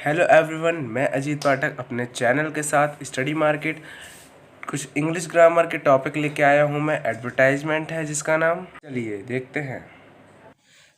Hello everyone, मैं अजीत पाठक अपने channel के साथ स्टडी मार्केट कुछ इंग्लिश ग्रामर के टॉपिक लेके आया हूँ। मैं एडवर्टाइजमेंट है जिसका नाम, चलिए देखते हैं।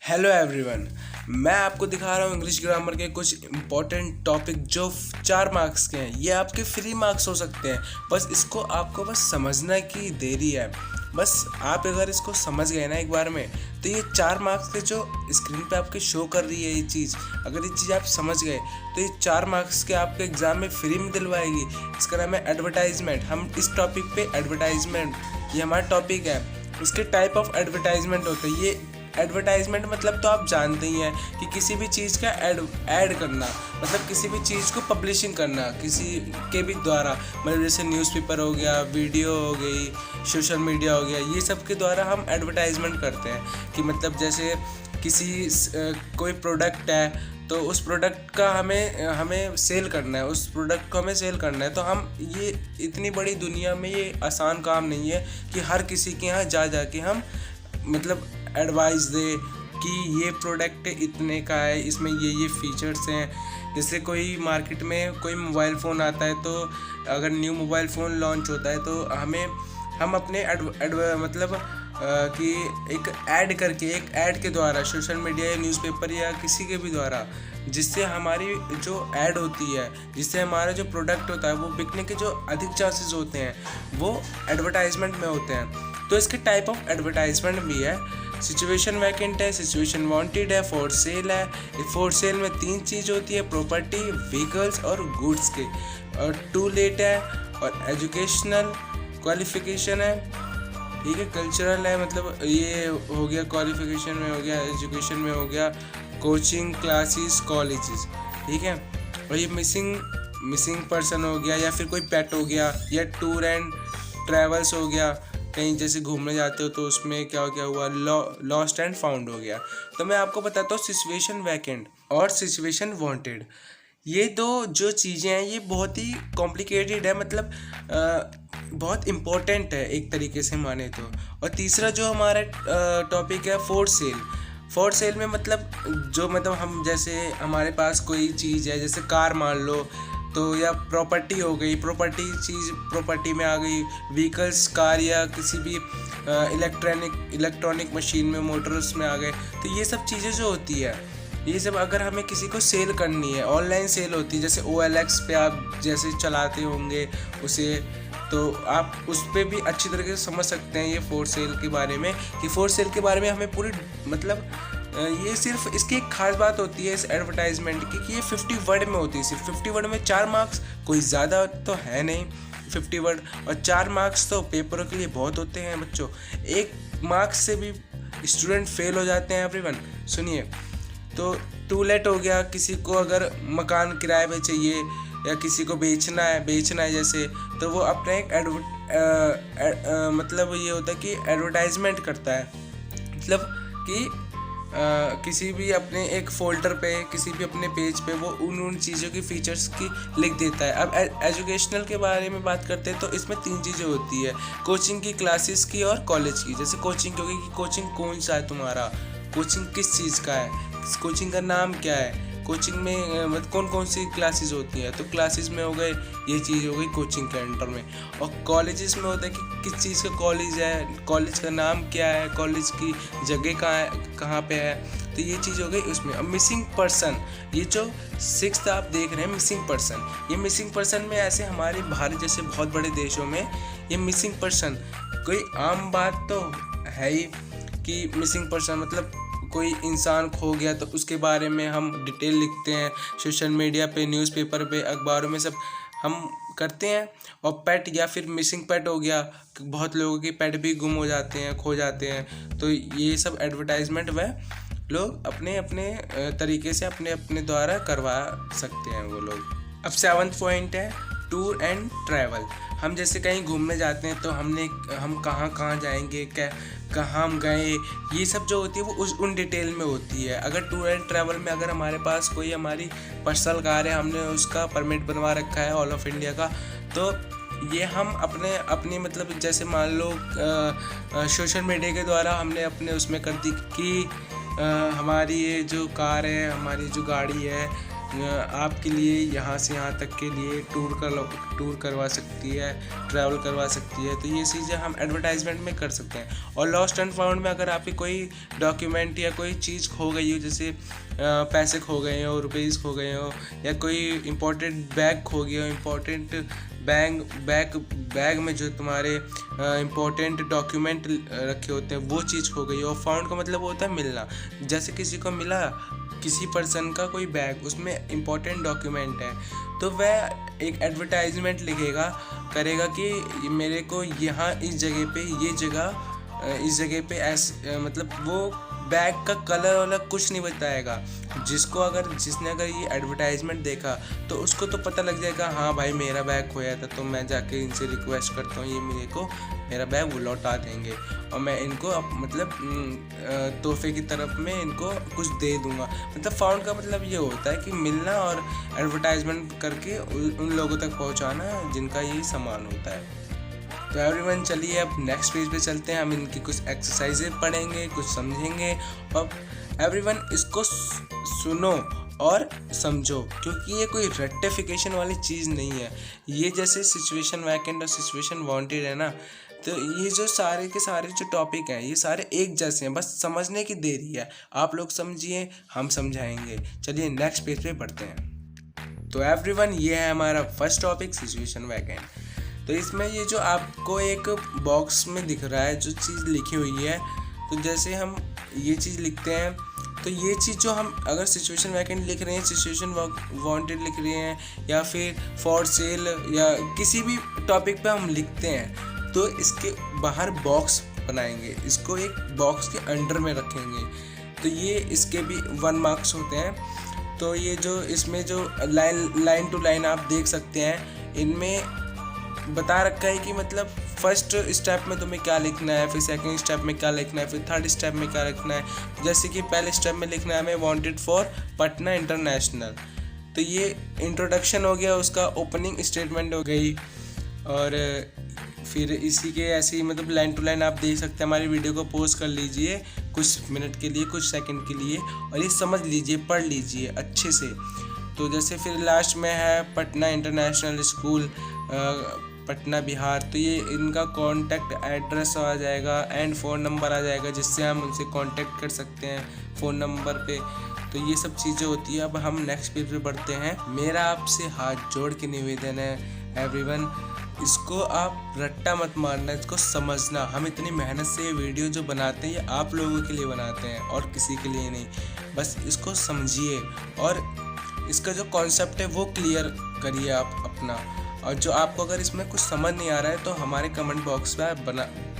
हेलो एवरीवन, मैं आपको दिखा रहा हूँ इंग्लिश ग्रामर के कुछ इंपॉर्टेंट टॉपिक जो 4 मार्क्स के हैं। ये आपके फ्री मार्क्स हो सकते हैं, बस इसको आपको बस समझना की देरी है। बस आप अगर इसको समझ गए ना एक बार में, तो ये 4 मार्क्स के जो स्क्रीन पे आपके शो कर रही है ये चीज़, अगर ये चीज़ आप समझ गए तो ये 4 मार्क्स के आपके एग्ज़ाम में फ्री में दिलवाएगी। इसका नाम है एडवर्टाइजमेंट। हम इस टॉपिक पे एडवर्टाइजमेंट, ये हमारा टॉपिक है। इसके टाइप ऑफ एडवर्टाइजमेंट होते हैं। ये एडवर्टाइजमेंट मतलब तो आप जानते ही हैं कि किसी भी चीज़ का ऐड करना, मतलब किसी भी चीज़ को पब्लिशिंग करना किसी के भी द्वारा, मतलब जैसे न्यूज़पेपर हो गया, वीडियो हो गई, सोशल मीडिया हो गया, ये सब के द्वारा हम एडवर्टाइजमेंट करते हैं। कि मतलब जैसे किसी कोई प्रोडक्ट है तो उस प्रोडक्ट का हमें सेल करना है, उस प्रोडक्ट को हमें सेल करना है। तो हम ये इतनी बड़ी दुनिया में ये आसान काम नहीं है कि हर किसी के यहाँ जा के हम मतलब एडवाइस दे कि ये प्रोडक्ट इतने का है, इसमें ये फीचर्स हैं। जैसे कोई मार्केट में कोई मोबाइल फ़ोन आता है, तो अगर न्यू मोबाइल फ़ोन लॉन्च होता है तो हम अपने मतलब कि एक ऐड के द्वारा सोशल मीडिया या न्यूज़पेपर या किसी के भी द्वारा, जिससे हमारी जो ऐड होती है, जिससे हमारा जो प्रोडक्ट होता है वो बिकने के जो अधिक चांसेस होते हैं वो एडवर्टाइजमेंट में होते हैं। तो इसके टाइप ऑफ एडवर्टाइजमेंट भी है। सिचुएशन वैकेंट है, सिचुएशन वांटेड है, फॉर सेल है। फॉर सेल में 3 चीज़ होती है, प्रॉपर्टी, व्हीकल्स और गुड्स के। और टू लेट है, और एजुकेशनल क्वालिफिकेशन है, ठीक है। कल्चरल है, मतलब ये हो गया क्वालिफिकेशन में हो गया, एजुकेशन में हो गया, कोचिंग क्लासेस, कॉलेजेस, ठीक है। और ये मिसिंग पर्सन हो गया, या फिर कोई पेट हो गया, या टूर एंड ट्रैवल्स हो गया, कहीं जैसे घूमने जाते हो तो उसमें क्या हुआ, लॉस्ट एंड फाउंड हो गया। तो मैं आपको बताता हूँ सिचुएशन वैकेंट और सिचुएशन वांटेड। ये दो जो चीज़ें हैं ये बहुत ही कॉम्प्लिकेटेड है, मतलब बहुत इम्पोर्टेंट है एक तरीके से माने तो। और तीसरा जो हमारा टॉपिक है फॉर सेल में मतलब हम जैसे हमारे पास कोई चीज़ है, जैसे कार मान लो, तो या प्रॉपर्टी हो गई, प्रॉपर्टी में आ गई, व्हीकल्स कार या किसी भी इलेक्ट्रॉनिक मशीन में, मोटर्स में आ गए। तो ये सब चीज़ें जो होती है, ये सब अगर हमें किसी को सेल करनी है, ऑनलाइन सेल होती है, जैसे OLX पे आप जैसे चलाते होंगे उसे, तो आप उस पर भी अच्छी तरीके से समझ सकते हैं ये फॉर सेल के बारे में। कि फॉर सेल के बारे में हमें पूरी मतलब ये सिर्फ इसकी एक खास बात होती है इस एडवर्टाइजमेंट की कि ये 50 वर्ड में होती है। सिर्फ 50 वर्ड में 4 मार्क्स, कोई ज़्यादा तो है नहीं 50 वर्ड, और 4 मार्क्स तो पेपरों के लिए बहुत होते हैं बच्चों। 1 मार्क्स से भी स्टूडेंट फेल हो जाते हैं एवरीवन। सुनिए, तो टू लेट हो गया, किसी को अगर मकान किराए पे चाहिए या किसी को बेचना है जैसे, तो वो अपना एक मतलब ये होता है कि एडवर्टाइजमेंट करता है, मतलब कि किसी भी अपने एक फोल्डर पे, किसी भी अपने पेज पे वो उन चीज़ों की फीचर्स की लिख देता है। अब एजुकेशनल के बारे में बात करते हैं तो इसमें 3 चीज़ें होती है, कोचिंग की, क्लासेस की और कॉलेज की। जैसे कोचिंग होगी कि कोचिंग कौन सा है तुम्हारा, कोचिंग किस चीज़ का है, कोचिंग का नाम क्या है, कोचिंग में मतलब कौन कौन सी क्लासेस होती हैं। तो क्लासेस में हो गए, ये चीज़ हो गई कोचिंग के अंडर में। और कॉलेजेस में होता है कि किस चीज़ का कॉलेज है, कॉलेज का नाम क्या है, कॉलेज की जगह कहाँ पे है। तो ये चीज़ हो गई उसमें। अब मिसिंग पर्सन, ये जो 6th आप देख रहे हैं मिसिंग पर्सन, ये मिसिंग पर्सन में ऐसे हमारे भारत जैसे बहुत बड़े देशों में ये मिसिंग पर्सन कोई आम बात तो है ही कि मिसिंग पर्सन मतलब कोई इंसान खो गया तो उसके बारे में हम डिटेल लिखते हैं सोशल मीडिया पे, न्यूज़पेपर पे, अखबारों में, सब हम करते हैं। और पेट या फिर मिसिंग पेट हो गया, बहुत लोगों की पेट भी गुम हो जाते हैं, खो जाते हैं। तो ये सब एडवर्टाइजमेंट वह लोग अपने अपने तरीके से अपने अपने द्वारा करवा सकते हैं वो लोग। अब 7th पॉइंट है टूर एंड ट्रैवल। हम जैसे कहीं घूमने जाते हैं तो हम कहाँ जाएंगे, कहाँ हम गए, ये सब जो होती है वो उन डिटेल में होती है। अगर टूर एंड ट्रैवल में अगर हमारे पास कोई हमारी पर्सनल कार है, हमने उसका परमिट बनवा रखा है ऑल ऑफ इंडिया का, तो ये हम अपने मतलब जैसे मान लो सोशल मीडिया के द्वारा हमने अपने उसमें कर दी कि हमारी ये जो कार है, हमारी जो गाड़ी है, आपके लिए यहाँ से यहाँ तक के लिए टूर करवा सकती है, ट्रैवल करवा सकती है। तो ये चीज़ें हम एडवर्टाइजमेंट में कर सकते हैं। और लॉस्ट एंड फाउंड में अगर आपकी कोई डॉक्यूमेंट या कोई चीज़ खो गई हो, जैसे पैसे खो गए हो, रुपीज़ खो गए हो, या कोई इम्पोर्टेंट बैग खो गया हो, इम्पोर्टेंट बैग में जो तुम्हारे इम्पोर्टेंट डॉक्यूमेंट रखे होते हैं वो चीज़ खो गई हो। फाउंड का मतलब होता है मिलना। जैसे किसी को मिला, किसी पर्सन का कोई बैग, उसमें इम्पोर्टेंट डॉक्यूमेंट है, तो वह एक एडवर्टाइजमेंट लिखेगा, करेगा कि मेरे को यहाँ इस जगह पे मतलब वो बैग का कलर वाला कुछ नहीं बताएगा। जिसने अगर ये एडवर्टाइजमेंट देखा तो उसको तो पता लग जाएगा, हाँ भाई मेरा बैग खोया था, तो मैं जाके इनसे रिक्वेस्ट करता हूँ ये मेरा बैग वो लौटा देंगे, और मैं इनको मतलब तोहफे की तरफ में इनको कुछ दे दूंगा। मतलब फाउंड का मतलब ये होता है कि मिलना और एडवर्टाइजमेंट करके उन लोगों तक पहुँचाना जिनका ये सामान होता है। तो एवरीवन, चलिए अब नेक्स्ट पेज पे चलते हैं। हम इनकी कुछ एक्सरसाइजेज पढ़ेंगे, कुछ समझेंगे। और एवरीवन, इसको सुनो और समझो, क्योंकि ये कोई रेक्टिफिकेशन वाली चीज़ नहीं है। ये जैसे सिचुएशन वैकेंट और सिचुएशन वांटेड है ना, तो ये जो सारे के सारे जो टॉपिक हैं ये सारे एक जैसे हैं, बस समझने की देरी है। आप लोग समझिए, हम समझाएंगे। चलिए नेक्स्ट पेज पे पढ़ते हैं। तो एवरीवन, ये है हमारा फर्स्ट टॉपिक, सिचुएशन वैकेंट। तो इसमें ये जो आपको एक बॉक्स में दिख रहा है जो चीज़ लिखी हुई है, तो जैसे हम ये चीज़ लिखते हैं, तो ये चीज़ जो हम अगर सिचुएशन वैकेंट लिख रहे हैं, सिचुएशन वांटेड लिख रहे हैं, या फिर फॉर सेल, या किसी भी टॉपिक पे हम लिखते हैं, तो इसके बाहर बॉक्स बनाएंगे, इसको एक बॉक्स के अंडर में रखेंगे। तो ये इसके भी 1 मार्क्स होते हैं। तो ये जो इसमें जो लाइन टू लाइन आप देख सकते हैं, इनमें बता रखा है कि मतलब फर्स्ट स्टेप में तुम्हें क्या लिखना है, फिर सेकंड स्टेप में क्या लिखना है, फिर थर्ड स्टेप में क्या लिखना है। जैसे कि पहले स्टेप में लिखना है हमें वांटेड फॉर पटना इंटरनेशनल, तो ये इंट्रोडक्शन हो गया, उसका ओपनिंग स्टेटमेंट हो गई। और फिर इसी के ऐसे ही मतलब लाइन टू लाइन आप देख सकते हैं। हमारी वीडियो को पॉज कर लीजिए कुछ मिनट के लिए, कुछ सेकंड के लिए, और ये समझ लीजिए, पढ़ लीजिए अच्छे से। तो जैसे फिर लास्ट में है पटना इंटरनेशनल स्कूल, पटना बिहार, तो ये इनका कॉन्टैक्ट एड्रेस आ जाएगा एंड फ़ोन नंबर आ जाएगा, जिससे हम उनसे कांटेक्ट कर सकते हैं फ़ोन नंबर पे। तो ये सब चीज़ें होती है। अब हम नेक्स्ट पेज पे बढ़ते हैं। मेरा आपसे हाथ जोड़ के निवेदन है एवरीवन, इसको आप रट्टा मत मारना, इसको समझना। हम इतनी मेहनत से ये वीडियो जो बनाते हैं ये आप लोगों के लिए बनाते हैं और किसी के लिए नहीं। बस इसको समझिए और इसका जो कॉन्सेप्ट है वो क्लियर करिए आप अपना। और जो आपको अगर इसमें कुछ समझ नहीं आ रहा है तो हमारे कमेंट बॉक्स में आप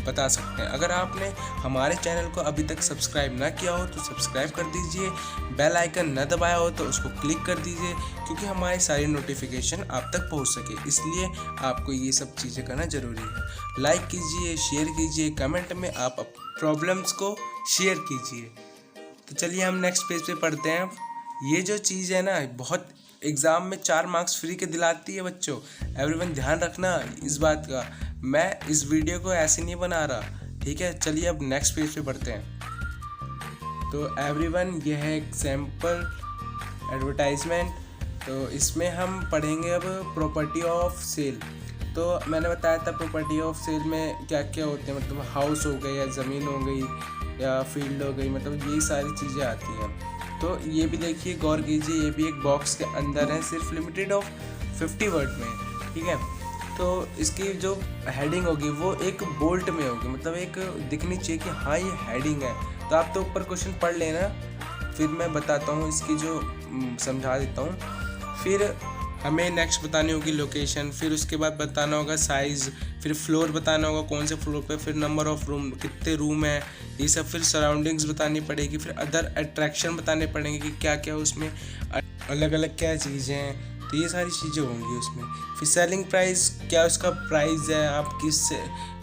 बता सकते हैं। अगर आपने हमारे चैनल को अभी तक सब्सक्राइब ना किया हो तो सब्सक्राइब कर दीजिए, बेल आइकन न दबाया हो तो उसको क्लिक कर दीजिए, क्योंकि हमारी सारी नोटिफिकेशन आप तक पहुंच सके, इसलिए आपको ये सब चीज़ें करना ज़रूरी है। लाइक कीजिए, शेयर कीजिए, कमेंट में आप प्रॉब्लम्स को शेयर कीजिए। तो चलिए हम नेक्स्ट पेज पे पढ़ते हैं। ये जो चीज़ है ना, बहुत एग्ज़ाम में 4 मार्क्स फ्री के दिलाती है बच्चों। एवरीवन ध्यान रखना इस बात का, मैं इस वीडियो को ऐसे नहीं बना रहा, ठीक है। चलिए अब नेक्स्ट पेज पे बढ़ते हैं। तो एवरीवन, ये है एक सैम्पल एडवर्टाइजमेंट। तो इसमें हम पढ़ेंगे अब प्रॉपर्टी ऑफ सेल। तो मैंने बताया था प्रॉपर्टी ऑफ सेल में क्या क्या होते हैं, मतलब हाउस हो गई, या ज़मीन हो गई, या फील्ड हो गई, मतलब ये सारी चीज़ें आती हैं। तो ये भी देखिए, गौर कीजिए, ये भी एक बॉक्स के अंदर है, सिर्फ लिमिटेड ऑफ 50 वर्ड में, ठीक है। तो इसकी जो हेडिंग होगी वो एक बोल्ट में होगी, मतलब एक दिखनी चाहिए कि हाँ ये हेडिंग है। तो आप तो ऊपर क्वेश्चन पढ़ लेना, फिर मैं बताता हूँ इसकी जो समझा देता हूँ। फिर हमें नेक्स्ट बतानी होगी लोकेशन, फिर उसके बाद बताना होगा साइज़, फिर फ्लोर बताना होगा कौन से फ्लोर पे, फिर नंबर ऑफ़ रूम, कितने रूम है, ये सब। फिर सराउंडिंग्स बतानी पड़ेगी, फिर अदर अट्रैक्शन बताने पड़ेंगे कि क्या क्या उसमें अलग अलग क्या चीज़ें हैं। तो ये सारी चीज़ें होंगी उसमें। फिर सेलिंग प्राइस, क्या उसका प्राइस है, आप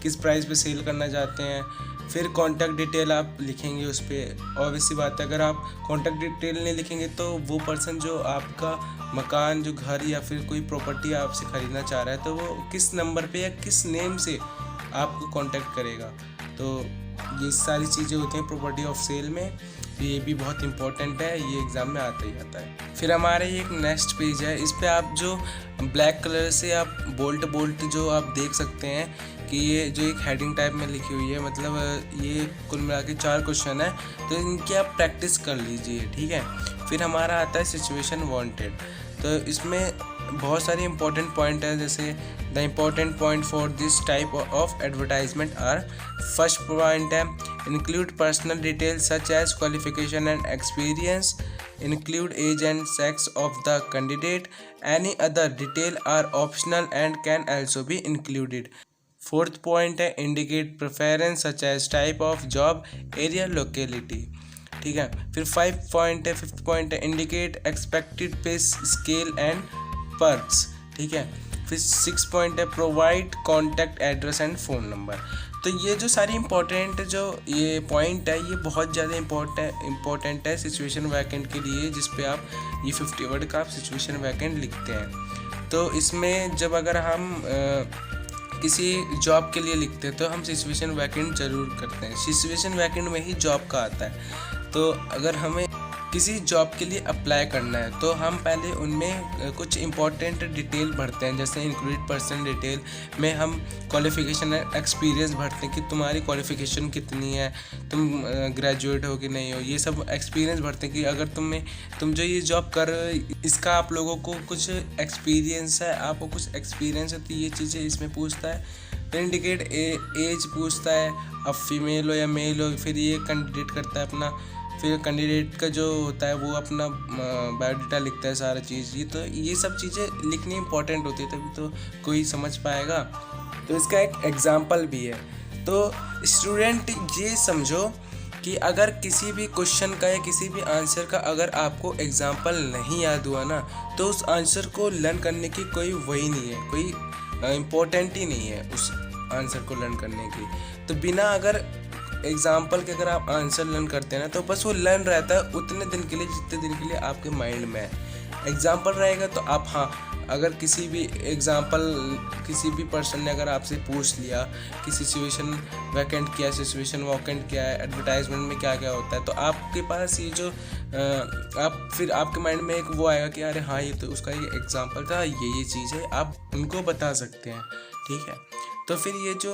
किस प्राइस पे सेल करना चाहते हैं। फिर कॉन्टैक्ट डिटेल आप लिखेंगे उस पर। ऑब्वियसली बात है, अगर आप कॉन्टैक्ट डिटेल नहीं लिखेंगे तो वो पर्सन जो आपका मकान, जो घर या फिर कोई प्रॉपर्टी आपसे ख़रीदना चाह रहा है, तो वो किस नंबर पे या किस नेम से आपको कांटेक्ट करेगा। तो ये सारी चीज़ें होती हैं प्रॉपर्टी ऑफ सेल में। तो ये भी बहुत इंपॉर्टेंट है, ये एग्ज़ाम में आता ही आता है। फिर हमारे एक नेक्स्ट पेज है, इस पे आप जो ब्लैक कलर से आप बोल्ट जो आप देख सकते हैं कि ये जो एक हेडिंग टाइप में लिखी हुई है, मतलब ये कुल मिला के 4 क्वेश्चन है, तो इनकी आप प्रैक्टिस कर लीजिए, ठीक है। फिर हमारा आता है सिचुएशन वांटेड, तो इसमें बहुत सारे इंपॉर्टेंट पॉइंट है, जैसे the important point for this type of advertisement are, first point है include personal details such as qualification and experience, include age and sex of the candidate, any other detail are optional and can also be included. Fourth point है indicate preference such as type of job, area, locality, ठीक है। फिर 5 point है, 5th point है indicate expected पे scale and perks, ठीक है। फिर 6 पॉइंट है provide contact address and phone number. तो ये जो सारी इंपॉर्टेंट जो ये पॉइंट है, ये बहुत ज़्यादा इम्पोर्टेंट है सिचुएशन वैकेंट के लिए, जिस पे आप ये 50 वर्ड का आप सिचुएशन वैकेंट लिखते हैं। तो इसमें जब अगर हम किसी जॉब के लिए लिखते हैं तो हम सिचुएशन वैकेंट ज़रूर करते हैं, सिचुएशन वैकेंट में ही जॉब का आता है। तो अगर हमें किसी जॉब के लिए अप्लाई करना है तो हम पहले उनमें कुछ इंपॉर्टेंट डिटेल भरते हैं, जैसे इंक्लूड पर्सनल डिटेल में हम क्वालिफिकेशन एक्सपीरियंस भरते हैं कि तुम्हारी क्वालिफिकेशन कितनी है, तुम ग्रेजुएट हो कि नहीं हो, ये सब एक्सपीरियंस भरते हैं कि अगर तुम जो ये जॉब कर रहे हो इसका आप लोगों को कुछ एक्सपीरियंस है, आपको कुछ एक्सपीरियंस है, तो ये चीज़ें इसमें पूछता है। फिर इंडिकेट एज पूछता है, अब फीमेल हो या मेल हो, फिर ये कैंडिडेट करता है अपना, फिर कैंडिडेट का जो होता है वो अपना बायोडाटा लिखता है सारा चीज़। ये सब चीज़ें लिखनी इंपॉर्टेंट होती है, तभी तो कोई समझ पाएगा। तो इसका एक एग्जांपल भी है। तो स्टूडेंट ये समझो कि अगर किसी भी क्वेश्चन का या किसी भी आंसर का अगर आपको एग्जांपल नहीं याद हुआ ना, तो उस आंसर को लर्न करने की कोई वही नहीं है, कोई इम्पोर्टेंट ही नहीं है उस आंसर को लर्न करने की। तो बिना अगर एग्जाम्पल के अगर आप आंसर लर्न करते हैं ना, तो बस वो लर्न रहता है उतने दिन के लिए जितने दिन के लिए आपके माइंड में है। एग्जाम्पल रहेगा तो आप, हाँ, अगर किसी भी एग्जाम्पल किसी भी पर्सन ने अगर आपसे पूछ लिया कि सिचुएशन वैकेंट क्या है, सिचुएशन वैकेंट क्या है, एडवर्टाइजमेंट में क्या क्या होता है, तो आपके पास ये जो आप फिर आपके माइंड में एक वो आएगा कि अरे हाँ, ये तो उसका ये एग्जाम्पल था, ये चीज़ है, आप उनको बता सकते हैं, ठीक है। तो फिर ये जो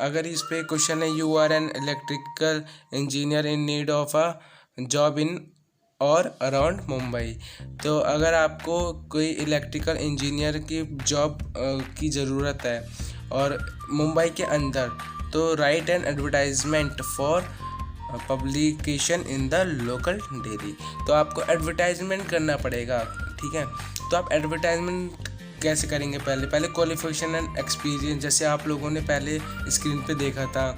अगर इस पे क्वेश्चन है, you are an electrical engineer in need of a job in और अराउंड मुंबई, तो अगर आपको कोई इलेक्ट्रिकल इंजीनियर की जॉब की ज़रूरत है और मुंबई के अंदर, तो right an advertisement for publication in the local daily. तो आपको एडवर्टाइजमेंट करना पड़ेगा, ठीक है। तो आप एडवर्टाइजमेंट कैसे करेंगे? पहले क्वालिफिकेशन एंड एक्सपीरियंस, जैसे आप लोगों ने पहले स्क्रीन पे देखा था।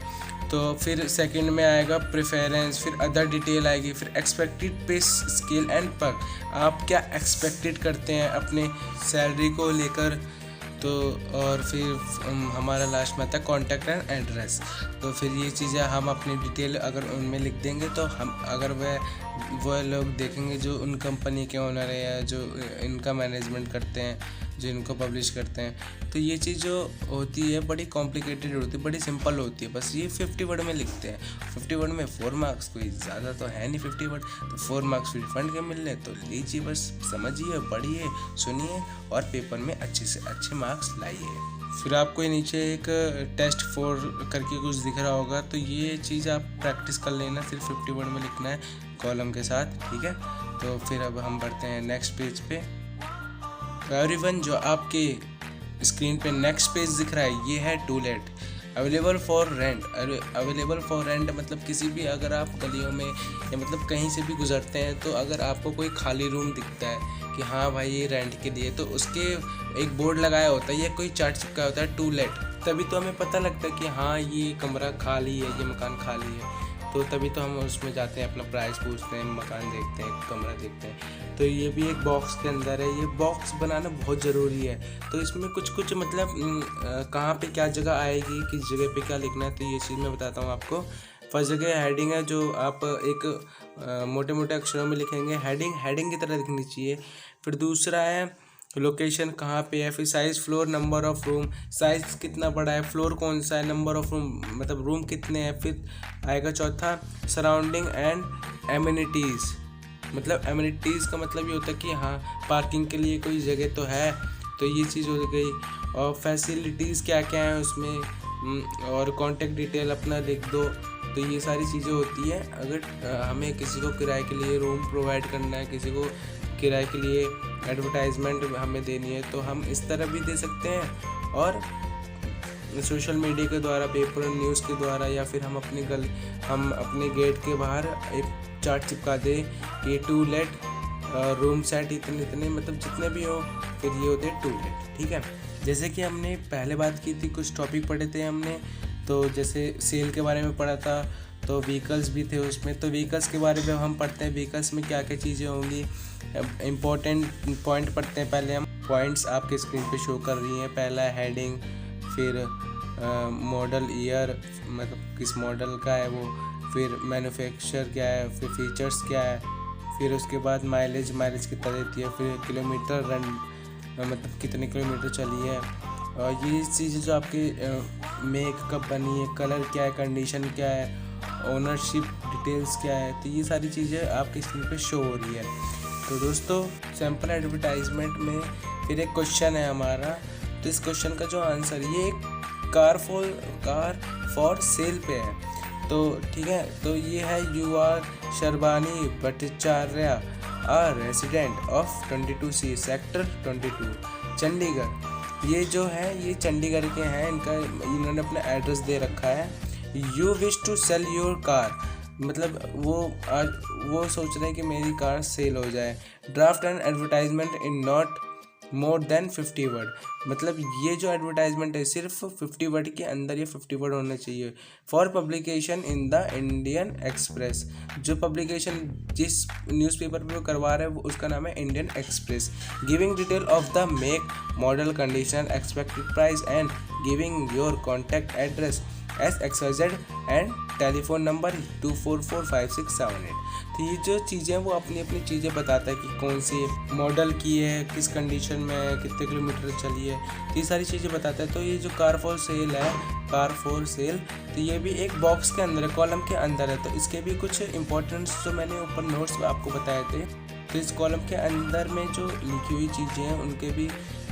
तो फिर सेकंड में आएगा प्रेफरेंस, फिर अदर डिटेल आएगी, फिर एक्सपेक्टेड पे स्केल एंड पर्क, आप क्या एक्सपेक्टेड करते हैं अपने सैलरी को लेकर। तो और फिर हमारा लास्ट में आता है कॉन्टैक्ट एंड एड्रेस। तो फिर ये चीज़ें हम अपनी डिटेल अगर उनमें लिख देंगे, तो हम अगर वो लोग देखेंगे जो उन कंपनी के ओनर है या जो इनका मैनेजमेंट करते हैं, जो इनको पब्लिश करते हैं, तो ये चीज़ जो होती है बड़ी कॉम्प्लिकेटेड होती है, बड़ी सिंपल होती है, बस ये 50 वर्ड में लिखते हैं। 50 वर्ड में 4 मार्क्स, कोई ज़्यादा तो है नहीं 50 वर्ड, तो 4 मार्क्स रिफंड के मिल रहे, तो लीजिए, बस समझिए, पढ़िए, सुनिए और पेपर में अच्छे से अच्छे मार्क्स लाइए। फिर आपको नीचे एक टेस्ट 4 करके कुछ दिख रहा होगा, तो ये चीज़ आप प्रैक्टिस कर लेना, सिर्फ 50 वर्ड में लिखना है कॉलम के साथ, ठीक है। तो फिर अब हम बढ़ते हैं नेक्स्ट पेज पे। एवरीवन, जो आपके स्क्रीन पे नेक्स्ट पेज दिख रहा है, ये है to let available for rent. Available for rent मतलब किसी भी अगर आप गलियों में या मतलब कहीं से भी गुजरते हैं, तो अगर आपको कोई खाली रूम दिखता है कि हाँ भाई ये रेंट के लिए, तो उसके एक बोर्ड लगाया होता है या कोई चार्ट चिपका होता है टू लेट, तभी तो हमें पता लगता है कि हाँ ये कमरा खाली है, ये मकान खाली है। तो तभी तो हम उसमें जाते हैं, अपना प्राइस पूछते हैं, मकान देखते हैं, कमरा देखते हैं। तो ये भी एक बॉक्स के अंदर है, ये बॉक्स बनाना बहुत ज़रूरी है। तो इसमें कुछ मतलब कहाँ पे क्या जगह आएगी, किस जगह पे क्या लिखना है, तो ये चीज़ मैं बताता हूँ आपको। फर्स्ट जगह हेडिंग है, जो आप एक मोटे मोटे अक्षरों में लिखेंगे, हेडिंग की तरह दिखनी चाहिए। फिर दूसरा है लोकेशन कहाँ पे है, फिर size, floor, number of room, size कितना बड़ा है, फ्लोर कौन सा है, नंबर ऑफ़ रूम मतलब रूम कितने हैं। फिर आएगा चौथा सराउंडिंग एंड एमिनिटीज़, मतलब एमिनिटीज़ का मतलब ये होता है कि हाँ पार्किंग के लिए कोई जगह तो है, तो ये चीज़ हो गई। और फैसिलिटीज़ क्या क्या है उसमें, और कॉन्टेक्ट डिटेल अपना लिख दो। तो ये सारी चीज़ें होती हैं अगर हमें किसी को किराए के लिए रूम प्रोवाइड करना है, किसी को किराए के लिए एडवर्टाइजमेंट हमें देनी है, तो हम इस तरह भी दे सकते हैं। और सोशल मीडिया के द्वारा, पेपर न्यूज़ के द्वारा, या फिर हम अपने गेट के बाहर एक चार्ट चिपका दें कि टू लेट रूम सेट इतने इतने, मतलब जितने भी हो, फिर ये होते हैं टू लेट। ठीक है, जैसे कि हमने पहले बात की थी, कुछ टॉपिक पढ़े थे हमने, तो जैसे सेल के बारे में पढ़ा था, तो व्हीकल्स भी थे उसमें। तो व्हीकल्स के बारे में हम पढ़ते हैं, व्हीकल्स में क्या क्या चीज़ें होंगी, इम्पोर्टेंट पॉइंट पढ़ते हैं। पहले हम पॉइंट्स आपके स्क्रीन पे शो कर रही हैं। पहला हेडिंग, फिर मॉडल ईयर, मतलब किस मॉडल का है वो, फिर मैन्युफैक्चर क्या है, फिर फीचर्स क्या है, फिर उसके बाद माइलेज कितना देती है, फिर किलोमीटर रन, मतलब कितने किलोमीटर चली है, और ये चीज़ें जो आपके मेक कब बनी है, कलर क्या है, कंडीशन क्या है, ओनरशिप डिटेल्स क्या है। तो ये सारी चीज़ें आपके स्क्रीन पे शो हो रही है। तो दोस्तों सैम्पल एडवर्टाइजमेंट में फिर एक क्वेश्चन है हमारा, तो इस क्वेश्चन का जो आंसर, ये एक कार फॉर सेल पे है। तो ठीक है, तो ये है, you are Sharbani Bhattacharya, a resident of 22C sector 22 Chandigarh. ये जो है ये चंडीगढ़ के हैं, इन्होंने अपना एड्रेस दे रखा है। You wish to sell your car, मतलब वो सोच रहे हैं कि मेरी कार सेल हो जाए। Draft and advertisement in not more than 50 word, मतलब ये जो एडवर्टाइजमेंट है सिर्फ 50 वर्ड के अंदर, ये 50 वर्ड होने चाहिए। For publication in the Indian express, जो पब्लिकेशन जिस न्यूज़पेपर पे वो करवा रहे हैं वो उसका नाम है Indian express. Giving detail of the make, model, condition, expected price and giving your contact address SXYZ and telephone number 2445678। तो ये जो चीज़ें हैं वो अपनी अपनी चीज़ें बताता है कि कौन सी मॉडल की है, किस कंडीशन में है, कितने किलोमीटर चली है, तो ये सारी चीज़ें बताता है। तो ये जो कार फॉर सेल, तो ये भी एक बॉक्स के अंदर है, कॉलम के अंदर है। तो इसके भी कुछ इंपॉर्टेंट्स जो मैंने ऊपर नोट्स में आपको बताए थे, तो इस कॉलम के अंदर में जो लिखी हुई चीज़ें हैं उनके भी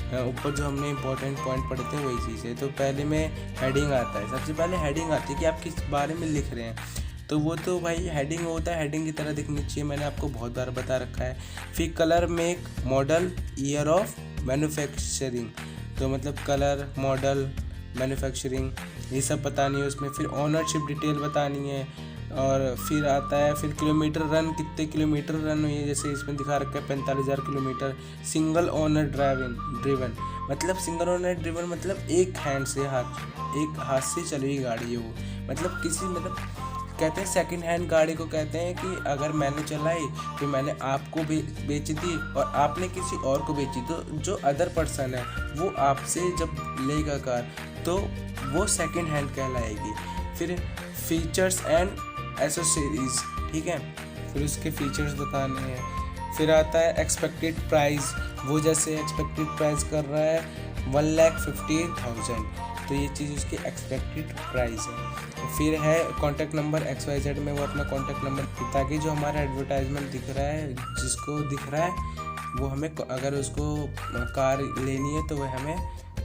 ऊपर जो हमने इंपॉर्टेंट पॉइंट पढ़े थे वही चीज़ है। तो पहले में हेडिंग आता है, सबसे पहले हेडिंग आती है कि आप किस बारे में लिख रहे हैं। तो वो तो भाई हेडिंग होता है, हेडिंग की तरह दिखनी चाहिए, मैंने आपको बहुत बार बता रखा है। फिर colour, make, model, year of manufacturing, तो मतलब कलर, मॉडल, मैन्युफैक्चरिंग ये सब बतानी है उसमें। फिर ओनरशिप डिटेल बतानी है, और फिर आता है फिर किलोमीटर रन, कितने किलोमीटर रन हुई है, जैसे इसमें दिखा रखा है 45,000 किलोमीटर। सिंगल ओनर ड्रिवन, मतलब सिंगल ओनर ड्रिवन मतलब एक हाथ से चली हुई गाड़ी है वो, मतलब कहते हैं सेकंड हैंड गाड़ी को कहते हैं कि अगर मैंने चलाई तो मैंने आपको बेची थी और आपने किसी और को बेची, तो जो अदर पर्सन है वो आपसे जब लेगा कार तो वो सेकंड हैंड कहलाएगी। फिर फीचर्स एंड एसेसरीज, ठीक है, फिर उसके फीचर्स बताने हैं। फिर आता है एक्सपेक्टेड प्राइस, वो जैसे एक्सपेक्टेड प्राइस कर रहा है 1,50,000, तो ये चीज़ उसकी एक्सपेक्टेड प्राइस है। फिर है कॉन्टैक्ट नंबर XYZ में वो अपना कॉन्टैक्ट नंबर, ताकि जो हमारा एडवर्टाइजमेंट दिख रहा है, जिसको दिख रहा है वो हमें, अगर उसको कार लेनी है तो वह हमें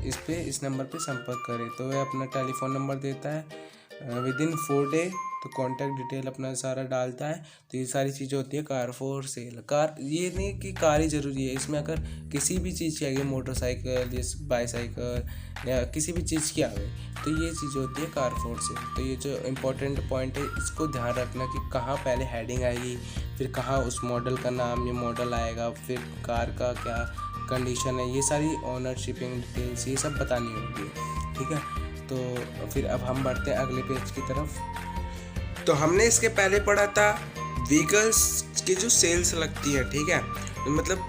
इस नंबर पे संपर्क करे। तो वह अपना टेलीफोन नंबर देता है विदिन 4 डे, तो कॉन्टैक्ट डिटेल अपना सारा डालता है। तो ये सारी चीज़ें होती है कार फॉर सेल। कार ये नहीं कि कार ही ज़रूरी है, इसमें अगर किसी भी चीज़ की आ गई, मोटरसाइकिल, जैसे बाईसाइकिल या किसी भी चीज़ की आ गई, तो ये चीज़ होती है कार फॉर सेल। तो ये जो इम्पोर्टेंट पॉइंट है इसको ध्यान रखना कि कहाँ पहले हेडिंग आएगी, फिर कहाँ उस मॉडल का नाम या मॉडल आएगा, फिर कार का क्या कंडीशन है, ये सारी ओनरशिपिंग डिटेल्स ये सब बतानी होगी, ठीक है। तो फिर अब हम बढ़ते हैं अगले पेज की तरफ। तो हमने इसके पहले पढ़ा था व्हीकल्स की जो सेल्स लगती है, ठीक है, मतलब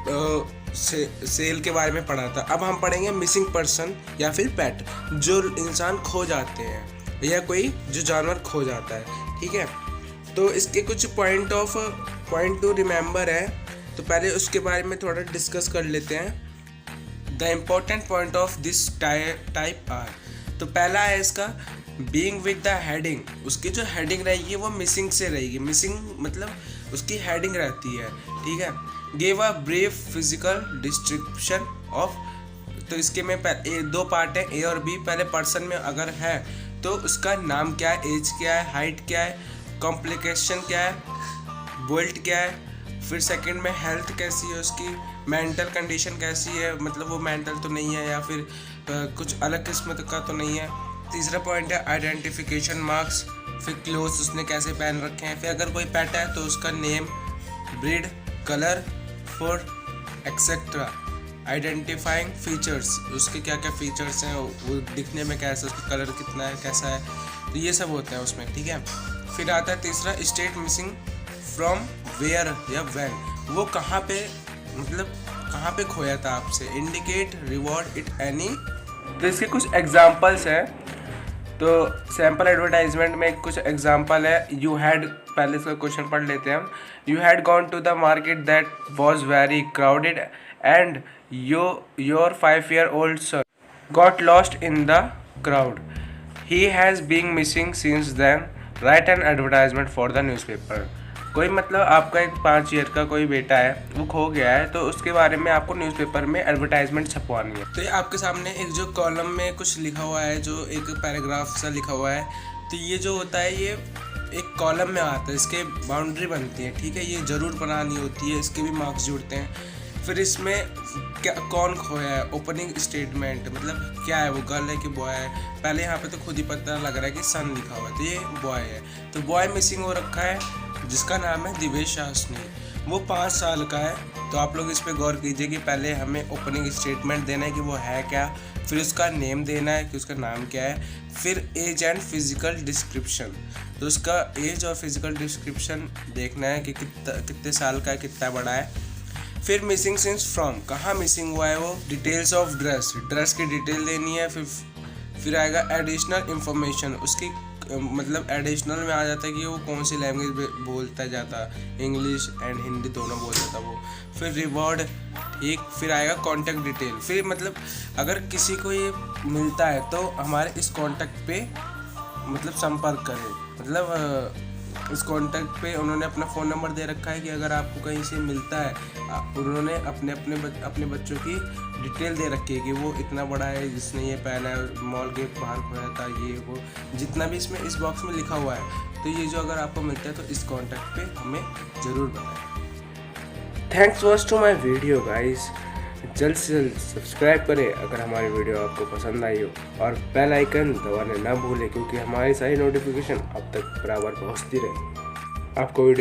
सेल के बारे में पढ़ा था। अब हम पढ़ेंगे मिसिंग पर्सन या फिर पेट, जो इंसान खो जाते हैं या कोई जो जानवर खो जाता है, ठीक है। तो इसके कुछ पॉइंट टू रिमेंबर है, तो पहले उसके बारे में थोड़ा डिस्कस कर लेते हैं। The important point of this type are, तो पहला है इसका बीइंग विद द हेडिंग, उसकी जो हेडिंग रहेगी वो मिसिंग से रहेगी, मिसिंग मतलब उसकी हेडिंग रहती है, ठीक है। Give a brief physical description of, तो इसके में दो पार्ट है, ए और बी। पहले पर्सन में अगर है तो उसका नाम क्या है, एज क्या है, हाइट क्या है, कॉम्प्लिकेशन क्या है, वेल्थ क्या है। फिर सेकंड में हेल्थ कैसी है उसकी, मेंटल कंडीशन कैसी है, मतलब वो मेंटल तो नहीं है या फिर कुछ अलग किस्म का तो नहीं है। तीसरा पॉइंट है आइडेंटिफिकेशन मार्क्स, फिर क्लोथ्स उसने कैसे पहन रखे हैं। फिर अगर कोई पेट है तो उसका name, breed, colour, food etcetera. Identifying features, उसके क्या क्या फीचर्स हैं, वो दिखने में कैसा, उसका कलर कितना है, कैसा है, तो ये सब होता है उसमें, ठीक है। फिर आता है तीसरा स्टेट मिसिंग फ्रॉम वेयर या व्हेन, वो कहाँ पे, मतलब कहाँ पे खोया था आपसे। इंडिकेट रिवॉर्ड इट एनी, तो इसके कुछ एग्जांपल्स हैं। तो सैम्पल एडवर्टाइजमेंट में कुछ एग्जांपल है। यू हैड, पहले इसका क्वेश्चन पढ़ लेते हैं हम। You had gone to the market that was very crowded and your 5-year-old son got lost in the crowd. He has been missing since then. Write an advertisement for the newspaper. कोई मतलब आपका एक 5 year का कोई बेटा है, वो खो गया है, तो उसके बारे में आपको न्यूज़पेपर में एडवर्टाइजमेंट छपवानी है। तो ये आपके सामने एक जो कॉलम में कुछ लिखा हुआ है, जो एक पैराग्राफ सा लिखा हुआ है, तो ये जो होता है ये एक कॉलम में आता है, इसके बाउंड्री बनती है, ठीक है। ये ज़रूर बनानी होती है, इसके भी मार्क्स जुड़ते हैं। फिर इसमें क्या, कौन खोया है, ओपनिंग स्टेटमेंट, मतलब क्या है, वो गर्ल है कि बॉय है। पहले यहाँ पे तो खुद ही पता लग रहा है कि सन लिखा हुआ है, तो ये बॉय है, तो बॉय मिसिंग हो रखा है, जिसका नाम है दिवेश शासनी, वो 5 साल का है। तो आप लोग इस पे गौर कीजिए कि पहले हमें ओपनिंग स्टेटमेंट देना है कि वो है क्या, फिर उसका नेम देना है कि उसका नाम क्या है, फिर एज एंड फिजिकल डिस्क्रिप्शन, तो उसका एज और फिजिकल डिस्क्रिप्शन देखना है कि कितने साल का है, कितना बड़ा है। फिर मिसिंग सिंस फ्रॉम, कहाँ मिसिंग हुआ है वो। डिटेल्स ऑफ ड्रेस, ड्रेस की डिटेल देनी है। फिर आएगा एडिशनल इंफॉर्मेशन, उसकी मतलब एडिशनल में आ जाता है कि वो कौन सी लैंग्वेज बोलता जाता, इंग्लिश एंड हिंदी दोनों बोल जाता वो। फिर रिवॉर्ड, ठीक। फिर आएगा कॉन्टैक्ट डिटेल, फिर मतलब अगर किसी को ये मिलता है तो हमारे इस कॉन्टैक्ट पे मतलब संपर्क करें, मतलब इस कॉन्टैक्ट पे उन्होंने अपना फ़ोन नंबर दे रखा है कि अगर आपको कहीं से मिलता है, उन्होंने अपने बच्चों की डिटेल दे रखी है कि वो इतना बड़ा है, जिसने ये पहना है, मॉल के बाहर खोया था, ये वो जितना भी इसमें इस बॉक्स में लिखा हुआ है। तो ये जो अगर आपको मिलता है तो इस कॉन्टैक्ट पे हमें ज़रूर बताएं। Thanks watch to my video guys, जल्द से जल्द सब्सक्राइब करें अगर हमारी वीडियो आपको पसंद आई हो, और बेल आइकन दबाना ना भूलें, क्योंकि हमारी सारी नोटिफिकेशन अब तक बराबर पहुंचती रहे। आपको वीडियो